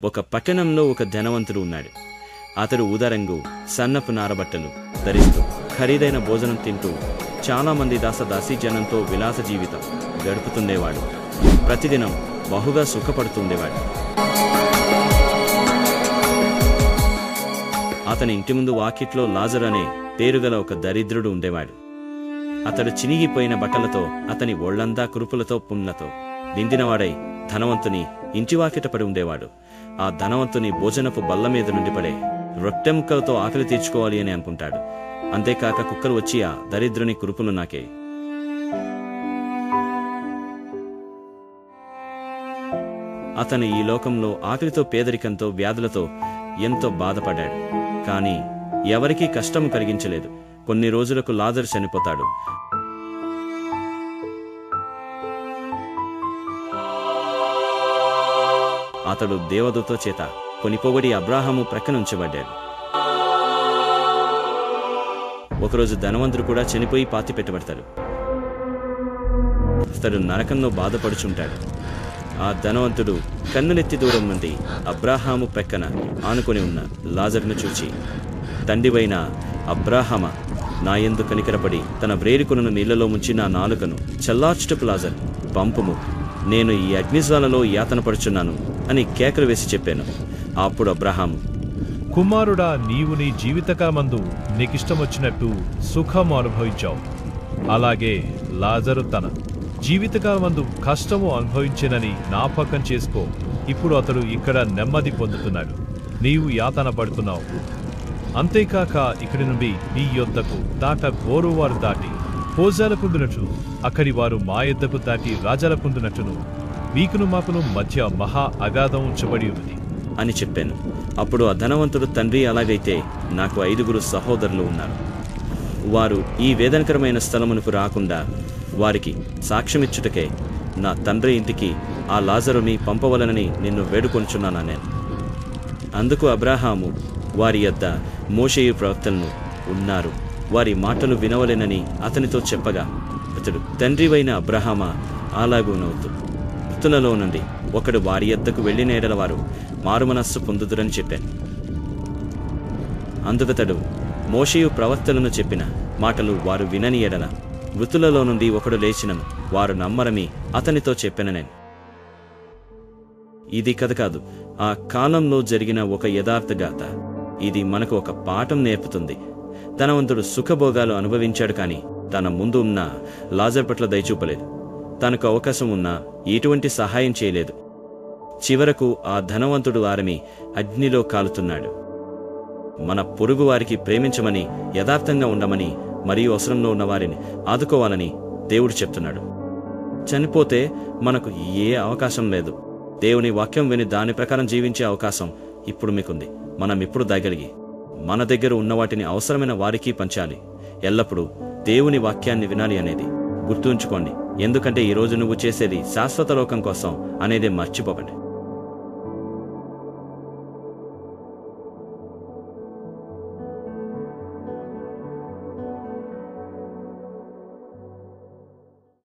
ఒక పట్టణంలో ఒక ధనవంతుడు ఉన్నాడు. అతడు ఊదారంగు సన్నపు నారబట్టలు ధరిస్తూ ఖరీదైన భోజనం తింటూ చాలామంది దాసదాసీ జనంతో విలాస జీవితం గడుపుతుండేవాడు. ప్రతిదినం బహుగా సుఖపడుతుండేవాడు. అతని ఇంటి ముందు వాకిట్లో లాజరు అనే పేరుగల ఒక దరిద్రుడు ఉండేవాడు. అతడు చినిగిపోయిన బట్టలతో, అతని ఒళ్లంతా కురుపులతో, పుండ్లతో నిండినవాడై ధనవంతుని ఇంటివాకిట పడి ఉండేవాడు. ఆ ధనవంతుని భోజనపు బల్ల మీద నుండి పడే రొట్టె ముక్కలతో ఆకలి తీర్చుకోవాలి అని అనుకుంటాడు. అంతేకాక కుక్కలు వచ్చి ఆ దరిద్రుని కురుపులు నాకే. అతను ఈ లోకంలో ఆకలితో, పేదరికంతో, వ్యాధులతో ఎంతో బాధపడ్డాడు. కానీ ఎవరికీ కష్టము కలిగించలేదు. కొన్ని రోజులకు లాజరు చనిపోతాడు. అతడు దేవదూత చేత కొనిపోబడి అబ్రాహాము ప్రక్కన ఉంచబడ్డాడు. ఒకరోజు ధనవంతుడు కూడా చనిపోయి పాతి పెట్టబడతాడు. అతడు నరకంలో బాధపడుచుంటాడు. ఆ ధనవంతుడు కన్నులెత్తి దూరం నుండి అబ్రాహాము ప్రక్కన ఆనుకొని ఉన్న లాజరును చూచి, తండ్రివైన అబ్రాహామ, నా యందు కనికరపడి తన వ్రేలికొనను నీళ్లలో ముంచి నా నాలుకను చల్లార్చుటకు లాజరు పంపుము, నేను ఈ అగ్నిజ్వాలలో యాతన పడుచున్నాను అని కేకలు వేసి చెప్పాను. అప్పుడు అబ్రాహాము, కుమారుడా, నీవు నీ జీవితకాలమందు నీకిష్టమొచ్చినట్టు సుఖము అనుభవించావు. అలాగే లాజరు తన జీవితకాలమందు కష్టము అనుభవించినని జ్ఞాపకం చేసుకో. ఇప్పుడు అతడు ఇక్కడ నెమ్మది పొందుతున్నాడు, నీవు యాతన పడుతున్నావు. అంతేకాక ఇక్కడి నుండి నీ యొద్దకు దాట గోరువారు దాటి భోజాల పొందినట్లు, అక్కడి వారు మా యొద్దకు దాటి రాజాల పొందినట్టును మీకును మాకును మధ్య మహా అగాధం ఉంచబడి ఉన్నది అని చెప్పాను. అప్పుడు ఆ ధనవంతుడు, తండ్రి, అలాగైతే నాకు 5 సహోదరులు ఉన్నారు. వారు ఈ వేదనకరమైన స్థలమునకు రాకుండా వారికి సాక్ష్యమిచ్చుటకే నా తండ్రి ఇంటికి ఆ లాజరుని పంపవలనని నిన్ను వేడుకొనుచున్నాను నేను. అందుకు అబ్రాహాము వారి యొద్ద మోషేయు ప్రవక్తలను ఉన్నారు, వారి మాటలు వినవలెనని అతనితో చెప్పగా, అతడు, తండ్రివైన అబ్రాహామా, అలాగూ నవ్వుతూ, మృతులలో నుండి ఒకడు వారి యొద్దకు వెళ్ళిన ఎడల వారు మారుమనస్సు పొందుదురని చెప్పాను. అందుకతడు మోషేయు ప్రవక్తలను చెప్పిన మాటలు వారు వినని ఎడల మృతులలో నుండి ఒకడు లేచినను వారు నమ్మరని అతనితో చెప్పాను నేను. ఇది కథ కాదు, ఆ కాలంలో జరిగిన ఒక యథార్థ గాథ. ఇది మనకు ఒక పాఠం నేర్పుతుంది. ధనవంతుడు సుఖభోగాలు అనుభవించాడు, కానీ తన ముందు ఉన్న లాజరు పట్ల దయచూపలేదు. తనకు అవకాశం ఉన్నా ఎటువంటి సహాయం చేయలేదు. చివరకు ఆ ధనవంతుడు వారిని అగ్నిలో కాలుతున్నాడు. మన పొరుగు వారికి ప్రేమించమని, యథార్థంగా ఉండమని, మరియు అవసరంలో ఉన్న వారిని ఆదుకోవాలని దేవుడు చెప్తున్నాడు. చనిపోతే మనకు ఏ అవకాశం లేదు. దేవుని వాక్యం విని దాని ప్రకారం జీవించే అవకాశం ఇప్పుడు మీకుంది. మనం ఇప్పుడు దయగలిగి మన దగ్గర ఉన్న వాటిని అవసరమైన వారికి పంచాలి. ఎల్లప్పుడూ దేవుని వాక్యాన్ని వినాలి అనేది గుర్తుంచుకోండి. ఎందుకంటే ఈరోజు నువ్వు చేసేది శాశ్వత లోకం కోసం అనేది మర్చిపోకండి.